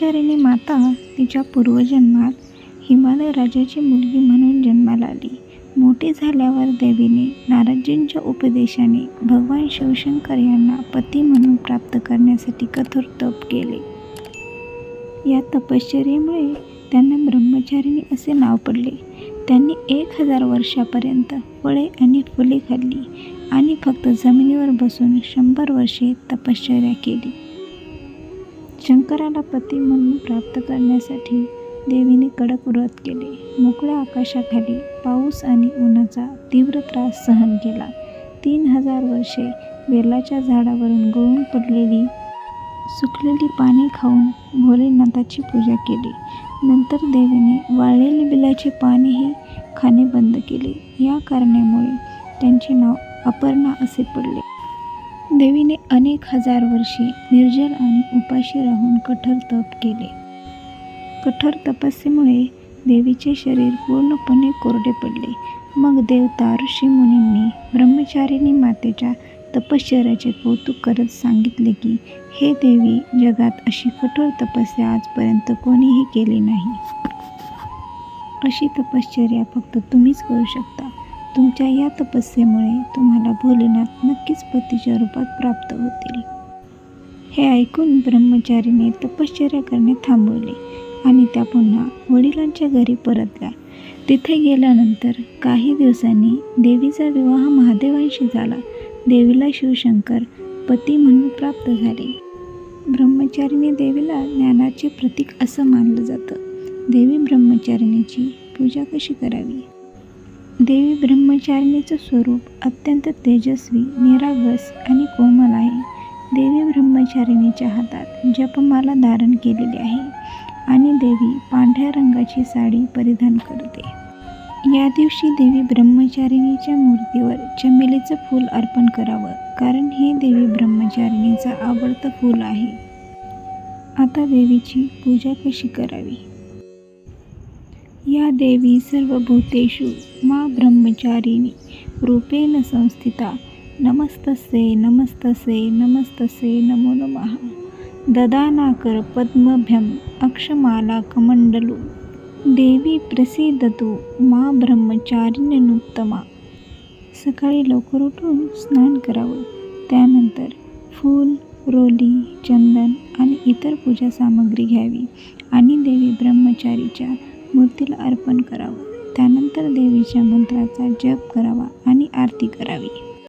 ब्रह्मचारिणी माता तिच्या पूर्वजन्मात हिमालय राजाची मुलगी म्हणून जन्माला आली. मोठी झाल्यावर देवीने नारदजींच्या उपदेशाने भगवान शिवशंकर यांना पती म्हणून प्राप्त करण्यासाठी कठोर तप केले. या तपश्चर्येमुळे त्यांना ब्रह्मचारिणी असे नाव पडले. त्यांनी 1000 वर्षापर्यंत फळे आणि फुले खाल्ली आणि फक्त जमिनीवर बसून 100 वर्षे तपश्चर्या केली. शंकराला पती म्हणून प्राप्त करण्यासाठी देवीने कडक व्रत केले. मोकळ्या आकाशाखाली पाऊस आणि उन्हाचा तीव्र त्रास सहन केला. 3000 वर्षे बेलाच्या झाडावरून गळून पडलेली सुकलेली पाने खाऊन भोलेनाथाची पूजा केली. नंतर देवीने वाळलेली बेलाची पानेही खाणे बंद केले. या कारणामुळे त्यांचे नाव अपर्णा असे पडले. देवीने अनेक हजार वर्षे निर्जल आणि उपाशी राहून कठोर तप केले. कठोर तपस्येमुळे देवीचे शरीर पूर्णपणे कोरडे पडले. मग देवता ऋषीमुनींनी ब्रह्मचारिणी मातेच्या तपश्चर्याचे कौतुक करत सांगितले की, हे देवी, जगात अशी कठोर तपस्या आजपर्यंत कोणीही केली नाही. अशी तपश्चर्या फक्त तुम्हीच करू शकता. तुमच्या या तपस्येमुळे तुम्हाला भोलेनाथ नक्कीच पतीच्या रूपात प्राप्त होतील. हे ऐकून ब्रह्मचारीने तपश्चर्या करणे थांबवले आणि त्या पुन्हा वडिलांच्या घरी परतल्या. तिथे गेल्यानंतर काही दिवसांनी देवीचा विवाह महादेवांशी झाला. देवीला शिवशंकर पती म्हणून प्राप्त झाले. ब्रह्मचारिणी देवीला ज्ञानाचे प्रतीक असं मानलं जातं. देवी ब्रह्मचारिणीची पूजा कशी करावी? देवी ब्रह्मचारिणीचं स्वरूप अत्यंत तेजस्वी, निरागस आणि कोमल आहे. देवी ब्रह्मचारिणीच्या हातात जपमाला धारण केलेली आहे आणि देवी पांढऱ्या रंगाची साडी परिधान करते. या दिवशी देवी ब्रह्मचारिणीच्या मूर्तीवर चमेलीचं फूल अर्पण करावं, कारण हे देवी ब्रह्मचारिणीचं आवडतं फूल आहे. आता देवीची पूजा कशी करावी? या देवी सर्वभूतेषु मा ब्रह्मचारिणी रूपेण संस्थिता नमस्तस्यै नमस्तस्यै नमस्तस्यै नमो नमः. ददानाकर पद्मभ्यं अक्षमाला कमंडलू देवी प्रसीदतु मा ब्रह्मचारिण्युत्तमा. सकाळी लवकर उठून स्नान करावं. त्यानंतर फूल, रोली, चंदन आणि इतर पूजा सामग्री घ्यावी आणि देवी ब्रह्मचारीच्या मूर्तीला अर्पण करावं. त्यानंतर देवीच्या मंत्राचा जप करावा आणि आरती करावी.